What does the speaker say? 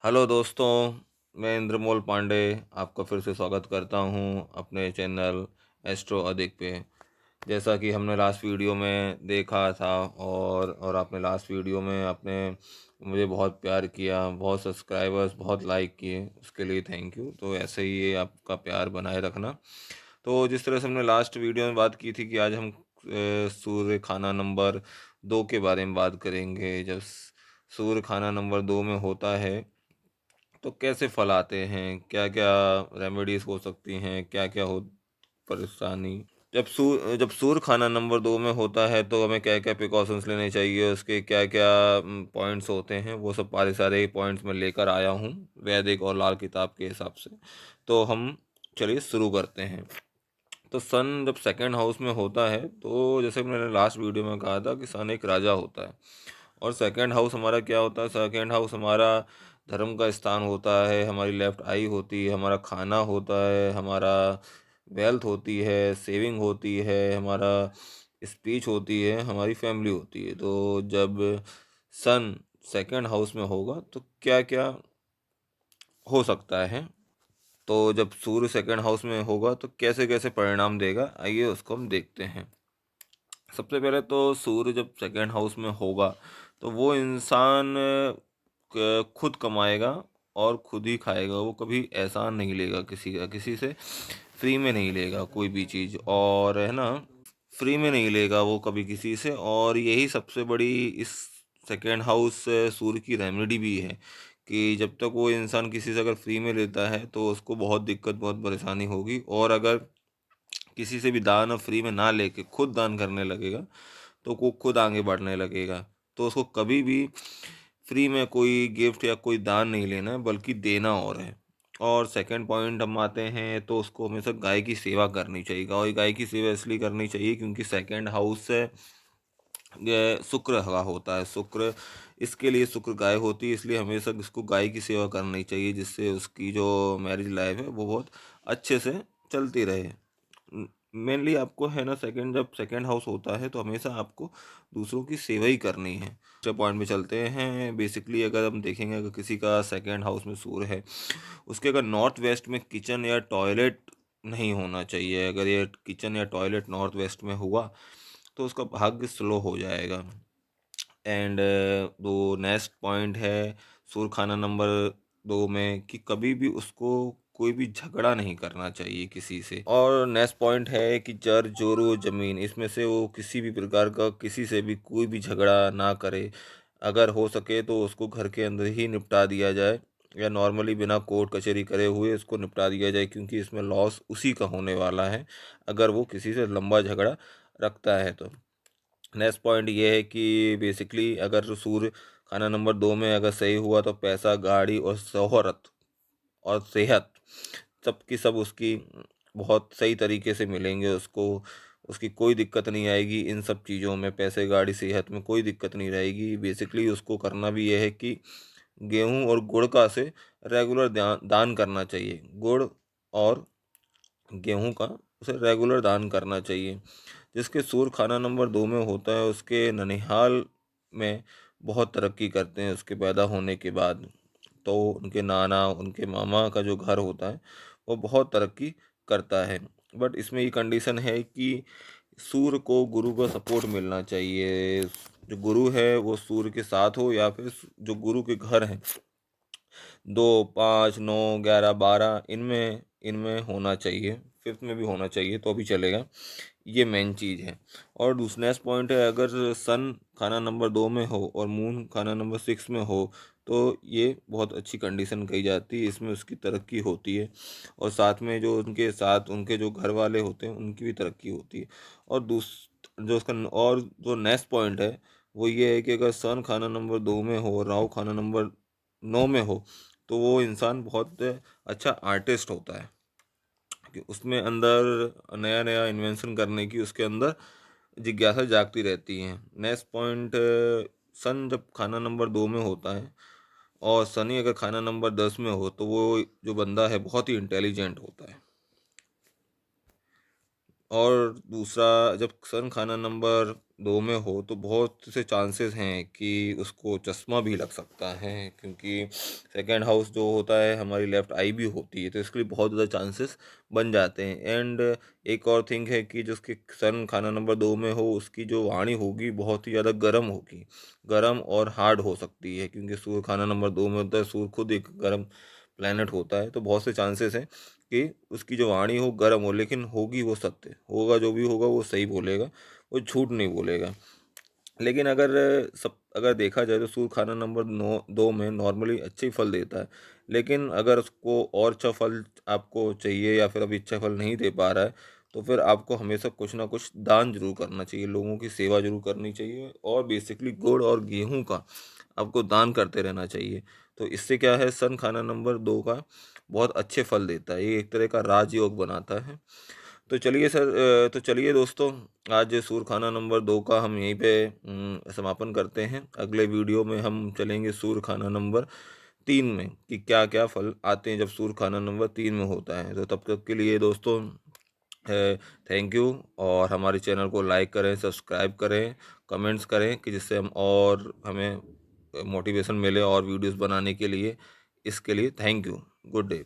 Hello दोस्तों, मैं इंद्रमोल पांडे आपका फिर से स्वागत करता हूं अपने चैनल एस्ट्रो अधिक पे। जैसा कि हमने लास्ट वीडियो में देखा था और आपने लास्ट वीडियो में आपने मुझे बहुत प्यार किया, बहुत सब्सक्राइबर्स, बहुत लाइक किए, उसके लिए थैंक यू। तो ऐसे ही ये आपका प्यार बनाए रखना। तो जिस तरह से हमने लास्ट वीडियो में बात की थी कि आज हम सूर्य खाना नंबर 2 के बारे में बात करेंगे। जब सूर्य खाना नंबर 2 में होता है तो कैसे फल आते हैं, क्या क्या रेमेडीज हो सकती हैं, क्या क्या हो परेशानी। जब सूर्य खाना नंबर 2 में होता है तो हमें क्या क्या प्रिकॉशंस लेने चाहिए, उसके क्या क्या पॉइंट्स होते हैं, वो सब सारे पॉइंट्स मैं लेकर आया हूँ वैदिक और लाल किताब के हिसाब से। तो हम चलिए शुरू करते हैं। तो सन जब सेकंड हाउस में होता है तो जैसे मैंने लास्ट वीडियो में कहा था कि सन एक राजा होता है। और सेकंड हाउस हमारा क्या होता है? सेकंड हाउस हमारा धर्म का स्थान होता है, हमारी लेफ्ट आई होती है, हमारा खाना होता है, हमारा वेल्थ होती है, सेविंग होती है, हमारा स्पीच होती है, हमारी फैमिली होती है। तो जब सन सेकंड हाउस में होगा तो क्या क्या हो सकता है, तो जब सूर्य सेकंड हाउस में होगा तो कैसे कैसे परिणाम देगा, आइए उसको हम देखते हैं। सबसे पहले तो सूर्य जब सेकंड हाउस में होगा तो वो इंसान खुद कमाएगा और खुद ही खाएगा। वो कभी एहसान नहीं लेगा किसी का, किसी से फ्री में नहीं लेगा कोई भी चीज़, और है ना, फ्री में नहीं लेगा वो कभी किसी से। और यही सबसे बड़ी इस सेकेंड हाउस सूर्य की रेमेडी भी है कि जब तक वो इंसान किसी से अगर फ्री में लेता है तो उसको बहुत दिक्कत, बहुत परेशानी होगी। और अगर किसी से भी दान और फ्री में ना लेके खुद दान करने लगेगा तो वो खुद आगे बढ़ने लगेगा। तो उसको कभी भी फ्री में कोई गिफ्ट या कोई दान नहीं लेना है, बल्कि देना और है। और सेकंड पॉइंट हम आते हैं तो उसको हमेशा गाय की सेवा करनी चाहिए। और गाय की सेवा इसलिए करनी चाहिए क्योंकि सेकंड हाउस से ये शुक्र का होता है। शुक्र, इसके लिए शुक्र गाय होती है, इसलिए हमेशा इसको गाय की सेवा करनी चाहिए, जिससे उसकी जो मैरिज लाइफ है वो बहुत अच्छे से चलती रहे। मेनली आपको है ना, जब सेकंड हाउस होता है तो हमेशा आपको दूसरों की सेवा ही करनी है। दूसरे पॉइंट में चलते हैं। बेसिकली अगर हम देखेंगे, अगर किसी का सेकंड हाउस में सूर्य है, उसके अगर नॉर्थ वेस्ट में किचन या टॉयलेट नहीं होना चाहिए। अगर ये किचन या टॉयलेट नॉर्थ वेस्ट में हुआ तो उसका भाग्य स्लो हो जाएगा। एंड दो नेक्स्ट पॉइंट है सूर्य खाना नंबर 2 में कि कभी भी उसको कोई भी झगड़ा नहीं करना चाहिए किसी से। और नेक्स्ट पॉइंट है कि जर जोरो जमीन, इसमें से वो किसी भी प्रकार का किसी से भी कोई भी झगड़ा ना करे। अगर हो सके तो उसको घर के अंदर ही निपटा दिया जाए, या नॉर्मली बिना कोर्ट कचहरी करे हुए उसको निपटा दिया जाए, क्योंकि इसमें लॉस उसी का होने वाला है अगर वो किसी से लंबा झगड़ा रखता है तो। नेक्स्ट पॉइंट ये है कि बेसिकली अगर सूर्य खाना नंबर 2 में अगर सही हुआ तो पैसा, गाड़ी और शोहरत और सेहत, सबकी सब उसकी बहुत सही तरीके से मिलेंगे उसको। उसकी कोई दिक्कत नहीं आएगी इन सब चीज़ों में, पैसे, गाड़ी, सेहत में कोई दिक्कत नहीं रहेगी। बेसिकली उसको करना भी यह है कि गेहूं और गुड़ का से रेगुलर दान करना चाहिए। गुड़ और गेहूं का उसे रेगुलर दान करना चाहिए। जिसके सूर्य खाना नंबर 2 में होता है उसके ननिहाल में बहुत तरक्की करते हैं उसके पैदा होने के बाद। तो उनके नाना, उनके मामा का जो घर होता है वो बहुत तरक्की करता है। बट इसमें ये कंडीशन है कि सूर्य को गुरु का सपोर्ट मिलना चाहिए। जो गुरु है वो सूर्य के साथ हो, या फिर जो गुरु के घर हैं 2, 5, 9, 11, 12, इनमें इनमें होना चाहिए। फिफ्थ में भी होना चाहिए तो भी चलेगा। ये मेन चीज़ है। और दूसरा नेक्स्ट पॉइंट है, अगर सन खाना नंबर 2 में हो और मून खाना नंबर 6 में हो तो ये बहुत अच्छी कंडीशन कही जाती है, इसमें उसकी तरक्की होती है। और साथ में जो उनके साथ उनके जो घर वाले होते हैं उनकी भी तरक्की होती है। और और जो नेक्स्ट पॉइंट है वो ये है कि अगर सन खाना नंबर 2 में हो, राहु खाना नंबर 9 में हो, तो वो इंसान बहुत अच्छा आर्टिस्ट होता है कि उसमें अंदर नया नया इन्वेंशन करने की उसके अंदर जिज्ञासा जागती रहती है। नेक्स्ट पॉइंट, सन जब खाना नंबर 2 में होता है और शनि अगर खाना नंबर 10 में हो तो वो जो बंदा है बहुत ही इंटेलिजेंट होता है। और दूसरा, जब सन खाना नंबर दो में हो तो बहुत से चांसेस हैं कि उसको चश्मा भी लग सकता है, क्योंकि सेकंड हाउस जो होता है हमारी लेफ्ट आई भी होती है, तो इसके लिए बहुत ज़्यादा चांसेस बन जाते हैं। एंड एक और थिंग है कि जिसके सन खाना नंबर 2 में हो उसकी जो वाणी होगी बहुत ही ज़्यादा गर्म होगी, गर्म और हार्ड हो सकती है, क्योंकि सूर्य खाना नंबर 2 में होता है, सूर्य खुद एक गर्म प्लेनेट होता है, तो बहुत से चांसेस हैं कि उसकी जो वाणी हो गर्म हो, लेकिन होगी वो सत्य होगा, जो भी होगा वो सही बोलेगा, वो झूठ नहीं बोलेगा। लेकिन अगर देखा जाए तो सूर्य खाना नंबर 2 में नॉर्मली अच्छे ही फल देता है, लेकिन अगर उसको और अच्छा फल आपको चाहिए या फिर अभी अच्छा फल नहीं दे पा रहा है, तो फिर आपको हमेशा कुछ ना कुछ दान जरूर करना चाहिए, लोगों की सेवा जरूर करनी चाहिए, और बेसिकली गुड़ और गेहूं का आपको दान करते रहना चाहिए। तो इससे क्या है, सन खाना नंबर 2 का बहुत अच्छे फल देता है, ये एक तरह का राजयोग बनाता है। तो चलिए दोस्तों, आज सूर खाना नंबर 2 का हम यहीं पे समापन करते हैं। अगले वीडियो में हम चलेंगे सूर खाना नंबर 3 में कि क्या क्या फल आते हैं जब सूर खाना नंबर 3 में होता है। तो तब तक के लिए दोस्तों थैंक यू, और हमारे चैनल को लाइक करें, सब्सक्राइब करें, कमेंट्स करें, कि जिससे हमें मोटिवेशन मिले और वीडियोस बनाने के लिए। इसके लिए थैंक यू। Good day.